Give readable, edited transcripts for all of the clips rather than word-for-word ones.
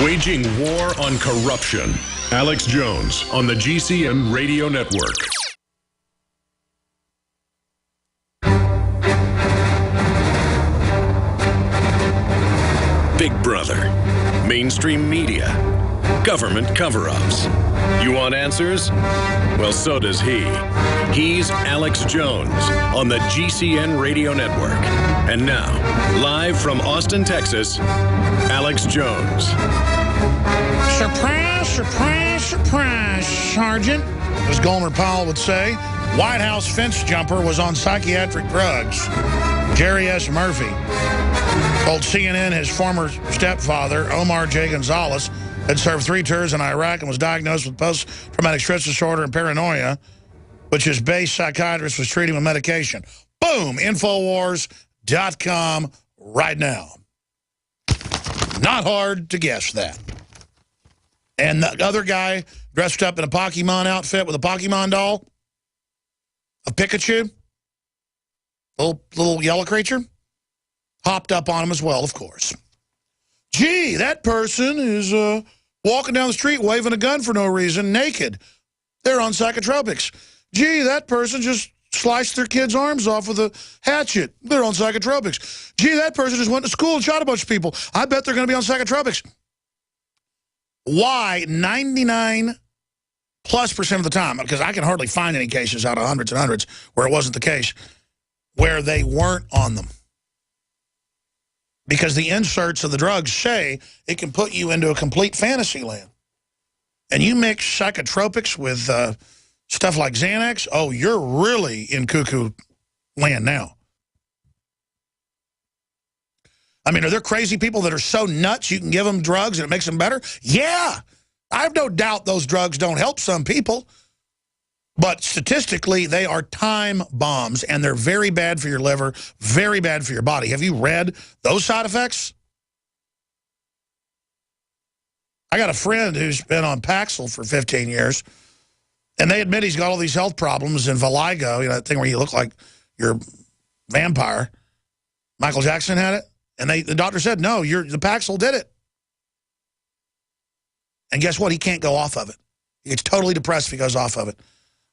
Waging war on corruption. Alex Jones on the GCN Radio Network. Big Brother, mainstream media, government cover-ups. You want answers? Well, so does he. He's Alex Jones on the GCN Radio Network. And now, live from Austin, Texas, Alex Jones. Surprise, surprise, surprise, Sergeant. As Gomer Powell would say, White House fence jumper was on psychiatric drugs. Jerry S. Murphy told CNN his former stepfather, Omar J. Gonzalez, had served 3 tours in Iraq and was diagnosed with post-traumatic stress disorder and paranoia, which his base psychiatrist was treating with medication. Boom! Infowars.com right now. Not hard to guess that. And the other guy dressed up in a Pokemon outfit with a Pokemon doll, a Pikachu, little yellow creature, hopped up on him as well, of course. Gee, that person is walking down the street waving a gun for no reason, naked. They're on psychotropics. Gee, that person just sliced their kid's arms off with a hatchet. They're on psychotropics. Gee, that person just went to school and shot a bunch of people. I bet they're going to be on psychotropics. Why 99+% of the time, because I can hardly find any cases out of hundreds and hundreds where it wasn't the case, where they weren't on them. Because the inserts of the drugs say it can put you into a complete fantasy land. And you mix psychotropics with stuff like Xanax, oh, you're really in cuckoo land now. I mean, are there crazy people that are so nuts you can give them drugs and it makes them better? Yeah. I have no doubt those drugs don't help some people. But statistically, they are time bombs, and they're very bad for your liver, very bad for your body. Have you read those side effects? I got a friend who's been on Paxil for 15 years, and they admit he's got all these health problems and vitiligo, you know, that thing where you look like you're a vampire. Michael Jackson had it, and the doctor said, no, the Paxil did it. And guess what? He can't go off of it. He gets totally depressed if he goes off of it.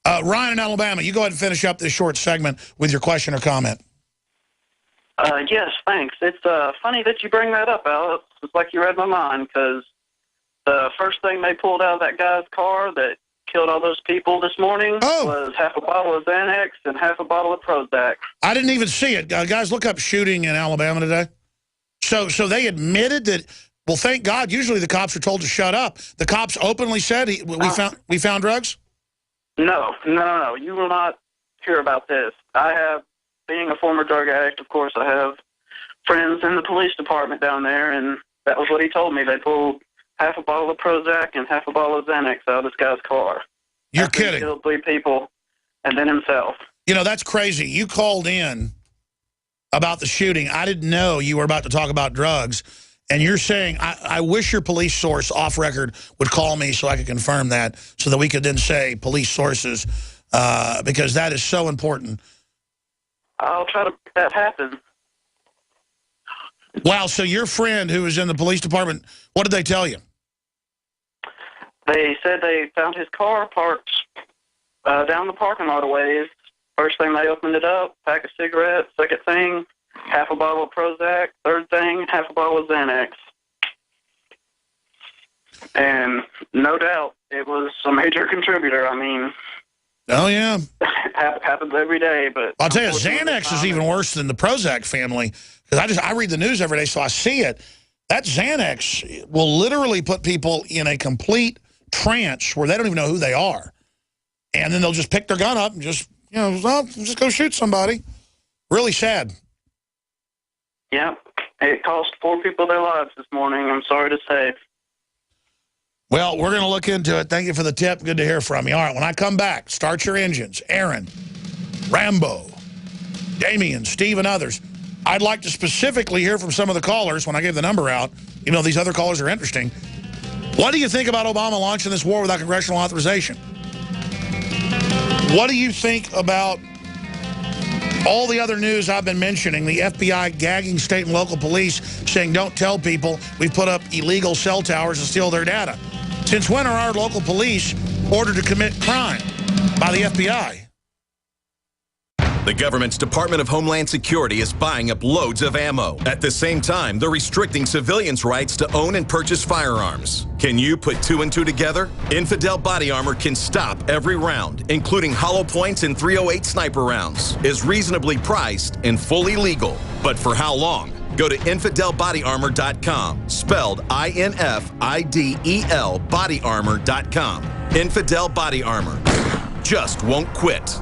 Ryan in Alabama, you go ahead and finish up this short segment with your question or comment. Yes, thanks. It's funny that you bring that up, Alex. It's like you read my mind, because the first thing they pulled out of that guy's car that killed all those people this morning was half a bottle of Xanax and half a bottle of Prozac. I didn't even see it. Guys, look up shooting in Alabama today. So they admitted that, well, thank God, usually the cops are told to shut up. The cops openly said, we found drugs? No. You will not hear about this. Being a former drug addict, of course, I have friends in the police department down there, and that was what he told me. They pulled half a bottle of Prozac and half a bottle of Xanax out of this guy's car. You're kidding. He killed 3 people and then himself. You know, that's crazy. You called in about the shooting. I didn't know you were about to talk about drugs. And you're saying, I wish your police source off record would call me so I could confirm that, so that we could then say police sources, because that is so important. I'll try to make that happen. Wow, so your friend who was in the police department, what did they tell you? They said they found his car parked down the parking lot a ways. First thing they opened it up, pack of cigarettes. Second thing, half a bottle of Prozac. Third thing, half a bottle of Xanax. And no doubt, it was a major contributor. I mean, oh, yeah. Happens every day. But I'll tell you, Xanax is even worse than the Prozac family. Because I read the news every day, so I see it. That Xanax will literally put people in a complete trance where they don't even know who they are. And then they'll just pick their gun up and just, just go shoot somebody. Really sad. Yeah, it cost 4 people their lives this morning, I'm sorry to say. Well, we're going to look into it. Thank you for the tip. Good to hear from you. All right, when I come back, start your engines. Aaron, Rambo, Damien, Steve, and others. I'd like to specifically hear from some of the callers when I gave the number out. You know, these other callers are interesting. What do you think about Obama launching this war without congressional authorization? What do you think about All the other news I've been mentioning, the FBI gagging state and local police, saying don't tell people we've put up illegal cell towers to steal their data. Since when are our local police ordered to commit crime by the FBI? The government's Department of Homeland Security is buying up loads of ammo. At the same time, they're restricting civilians' rights to own and purchase firearms. Can you put 2 and 2 together? Infidel Body Armor can stop every round, including hollow points and .308 sniper rounds. Is reasonably priced and fully legal. But for how long? Go to InfidelBodyArmor.com, spelled INFIDEL bodyarmor.com. Infidel Body Armor. Just won't quit.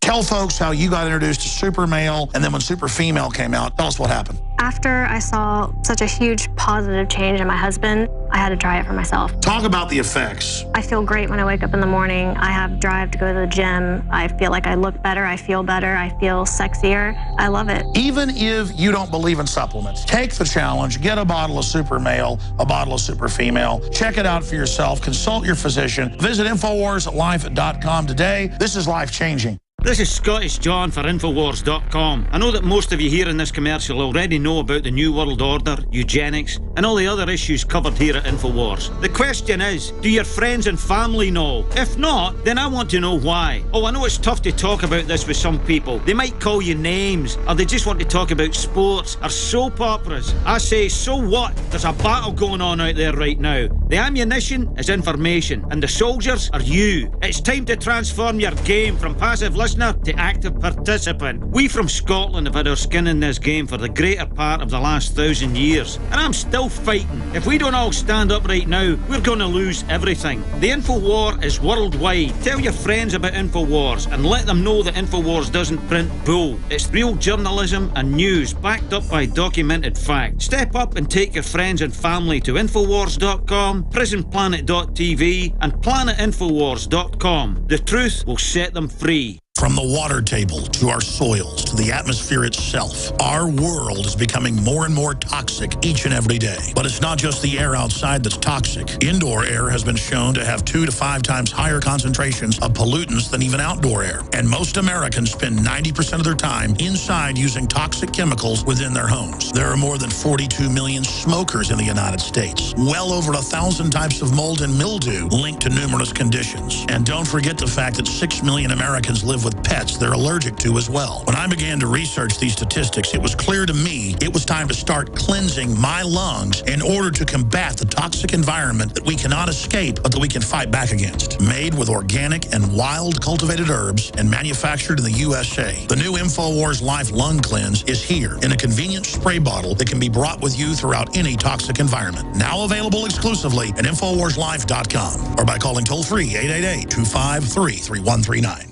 Tell folks how you got introduced to Super Male, and then when Super Female came out, tell us what happened. After I saw such a huge positive change in my husband, I had to try it for myself. Talk about the effects. I feel great when I wake up in the morning. I have drive to go to the gym. I feel like I look better. I feel better. I feel sexier. I love it. Even if you don't believe in supplements, take the challenge. Get a bottle of Super Male, a bottle of Super Female. Check it out for yourself. Consult your physician. Visit InfoWarsLife.com today. This is life-changing. This is Scottish John for Infowars.com. I know that most of you here in this commercial already know about the New World Order, eugenics, and all the other issues covered here at Infowars. The question is, do your friends and family know? If not, then I want to know why. Oh, I know it's tough to talk about this with some people. They might call you names, or they just want to talk about sports or soap operas. I say, so what? There's a battle going on out there right now. The ammunition is information, and the soldiers are you. It's time to transform your game from passive listener to active participant. We from Scotland have had our skin in this game for the greater part of the last 1,000 years, and I'm still fighting. If we don't all stand up right now, we're going to lose everything. The Infowar is worldwide. Tell your friends about Infowars and let them know that Infowars doesn't print bull. It's real journalism and news backed up by documented fact. Step up and take your friends and family to Infowars.com, PrisonPlanet.tv, and PlanetInfowars.com. The truth will set them free. From the water table to our soils to the atmosphere itself, our world is becoming more and more toxic each and every day. But it's not just the air outside that's toxic. Indoor air has been shown to have 2 to 5 times higher concentrations of pollutants than even outdoor air. And most Americans spend 90% of their time inside using toxic chemicals within their homes. There are more than 42 million smokers in the United States. Well over 1,000 types of mold and mildew linked to numerous conditions. And don't forget the fact that 6 million Americans live with pets they're allergic to as well. When I began to research these statistics, it was clear to me it was time to start cleansing my lungs in order to combat the toxic environment that we cannot escape, but that we can fight back against. Made with organic and wild cultivated herbs and manufactured in the USA, the new InfoWars Life Lung Cleanse is here in a convenient spray bottle that can be brought with you throughout any toxic environment. Now available exclusively at InfoWarsLife.com or by calling toll-free 888-253-3139.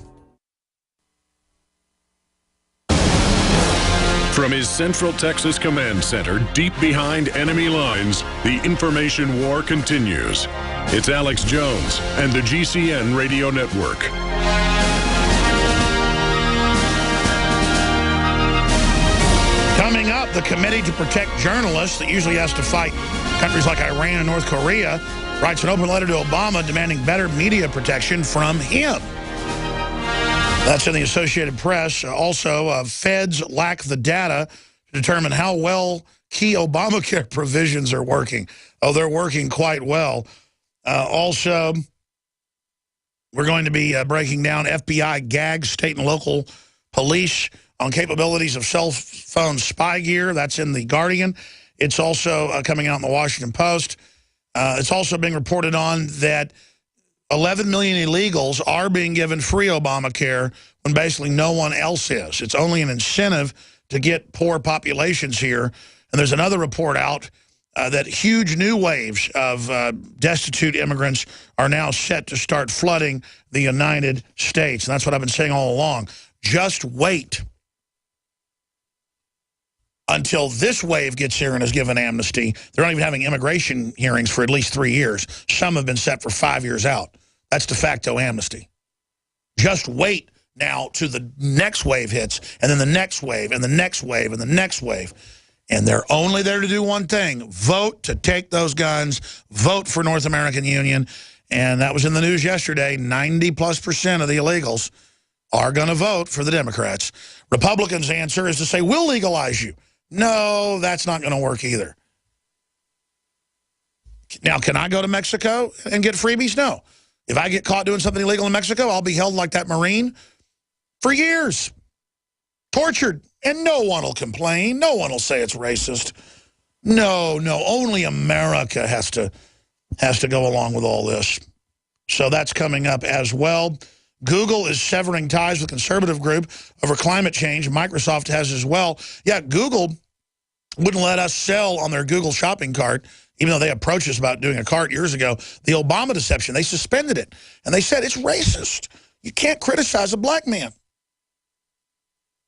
From his Central Texas Command Center, deep behind enemy lines, the information war continues. It's Alex Jones and the GCN Radio Network. Coming up, the Committee to Protect Journalists that usually has to fight countries like Iran and North Korea writes an open letter to Obama demanding better media protection from him. That's in the Associated Press. Also, feds lack the data to determine how well key Obamacare provisions are working. Oh, they're working quite well. Also, we're going to be breaking down FBI gags state and local police on capabilities of cell phone spy gear. That's in The Guardian. It's also coming out in the Washington Post. It's also being reported on that 11 million illegals are being given free Obamacare when basically no one else is. It's only an incentive to get poor populations here. And there's another report out that huge new waves of destitute immigrants are now set to start flooding the United States. And that's what I've been saying all along. Just wait until this wave gets here and is given amnesty. They're not even having immigration hearings for at least 3 years. Some have been set for 5 years out. That's de facto amnesty. Just wait now till the next wave hits, and then the next wave, and the next wave, and the next wave. And they're only there to do one thing: vote to take those guns, vote for North American Union. And that was in the news yesterday. 90+% of the illegals are going to vote for the Democrats. Republicans' answer is to say, we'll legalize you. No, that's not going to work either. Now, can I go to Mexico and get freebies? No. If I get caught doing something illegal in Mexico, I'll be held like that Marine for years. Tortured. And no one will complain. No one will say it's racist. No, only America has to go along with all this. So that's coming up as well. Google is severing ties with conservative group over climate change. Microsoft has as well. Yeah, Google wouldn't let us sell on their Google shopping cart, even though they approached us about doing a cart years ago. The Obama deception, they suspended it. And they said it's racist. You can't criticize a black man.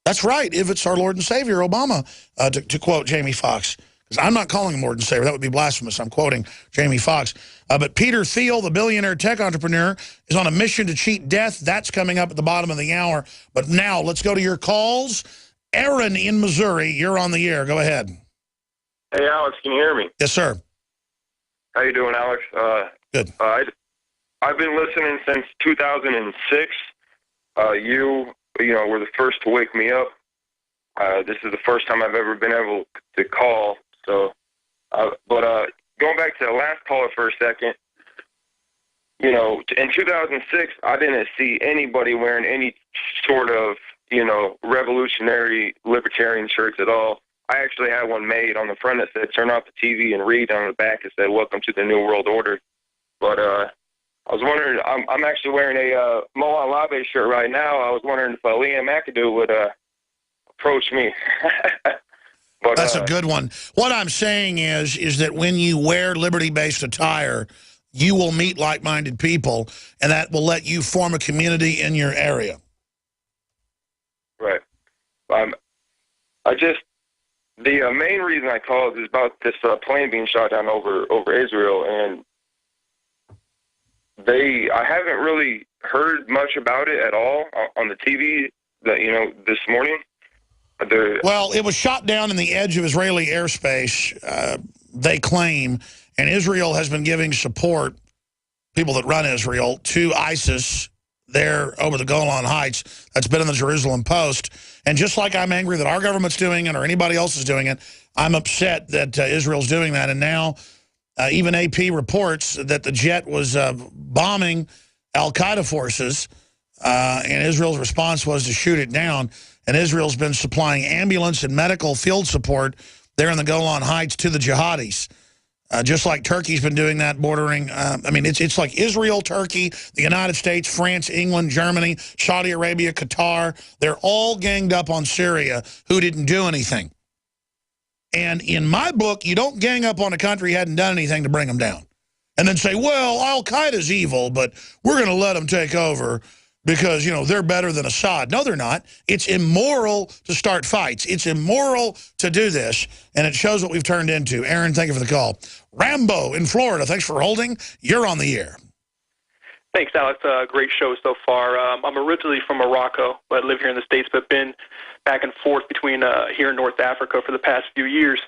That's right, if it's our Lord and Savior, Obama, to quote Jamie Foxx. Because I'm not calling him Lord and Savior. That would be blasphemous. I'm quoting Jamie Foxx. But Peter Thiel, the billionaire tech entrepreneur, is on a mission to cheat death. That's coming up at the bottom of the hour. But now, let's go to your calls. Aaron in Missouri, you're on the air. Go ahead. Hey, Alex, can you hear me? Yes, sir. How you doing, Alex? Good. I've been listening since 2006. You know, were the first to wake me up. This is the first time I've ever been able to call. So, but going back to the last caller for a second, you know, in 2006, I didn't see anybody wearing any sort of, you know, revolutionary libertarian shirts at all. I actually had one made on the front that said, "Turn off the TV and read." On the back it said, "Welcome to the New World Order." But I was wondering, I'm actually wearing a Moan Labe shirt right now. I was wondering if Liam McAdoo would approach me. But, that's a good one. What I'm saying is that when you wear liberty-based attire, you will meet like-minded people, and that will let you form a community in your area. Right. The main reason I called is about this plane being shot down over Israel, and I haven't really heard much about it at all on the TV. This morning. Well, it was shot down in the edge of Israeli airspace, they claim, and Israel has been giving support, people that run Israel, to ISIS there over the Golan Heights. That's been in the Jerusalem Post. And just like I'm angry that our government's doing it or anybody else is doing it, I'm upset that Israel's doing that. And now even AP reports that the jet was bombing al-Qaeda forces, and Israel's response was to shoot it down. And Israel's been supplying ambulance and medical field support there in the Golan Heights to the jihadis. Just like Turkey's been doing that, bordering. It's like Israel, Turkey, the United States, France, England, Germany, Saudi Arabia, Qatar. They're all ganged up on Syria who didn't do anything. And in my book, you don't gang up on a country who hadn't done anything to bring them down. And then say, well, al-Qaeda's evil, but we're going to let them take over because, you know, they're better than Assad. No, they're not. It's immoral to start fights. It's immoral to do this, and it shows what we've turned into. Aaron, thank you for the call. Rambo in Florida, thanks for holding. You're on the air. Thanks, Alex. Great show so far. I'm originally from Morocco, but I live here in the States, but been back and forth between here in North Africa for the past few years.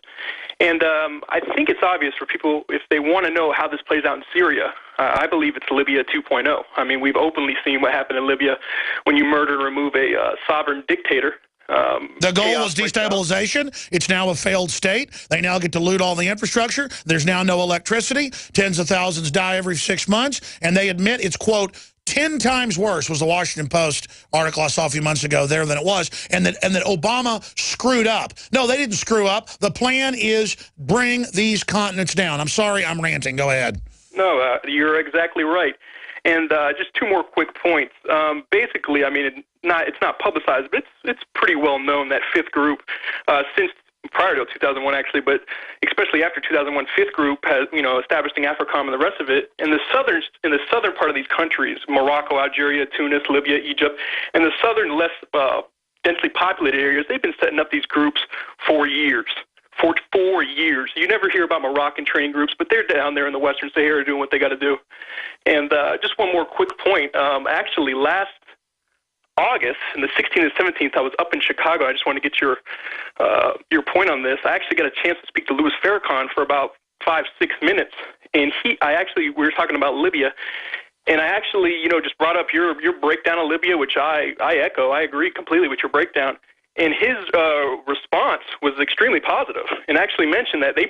And I think it's obvious for people, if they want to know how this plays out in Syria, I believe it's Libya 2.0. I mean, we've openly seen what happened in Libya when you murder and remove a sovereign dictator. The goal was destabilization. It's now a failed state. They now get to loot all the infrastructure. There's now no electricity. Tens of thousands die every 6 months. And they admit it's, quote, 10 times worse, was the Washington Post article I saw a few months ago there than it was, and that Obama screwed up. No, they didn't screw up. The plan is bring these continents down. I'm sorry, I'm ranting. Go ahead. No, you're exactly right. And just two more quick points. Basically, I mean, it's not publicized, but it's pretty well known that fifth group, since prior to 2001 actually, but especially after 2001, fifth group has, establishing AFRICOM and the rest of it. In the southern part of these countries, Morocco, Algeria, Tunis, Libya, Egypt, and the southern less densely populated areas, they've been setting up these groups for years. For 4 years. You never hear about Moroccan training groups, but they're down there in the Western Sahara doing what they got to do. And just one more quick point. Actually, last August, in the 16th and 17th, I was up in Chicago. I just want to get your point on this. I actually got a chance to speak to Louis Farrakhan for about 5-6 minutes. And we were talking about Libya, And I actually, just brought up your breakdown of Libya, which I echo. I agree completely with your breakdown. And his response was extremely positive, and actually mentioned that they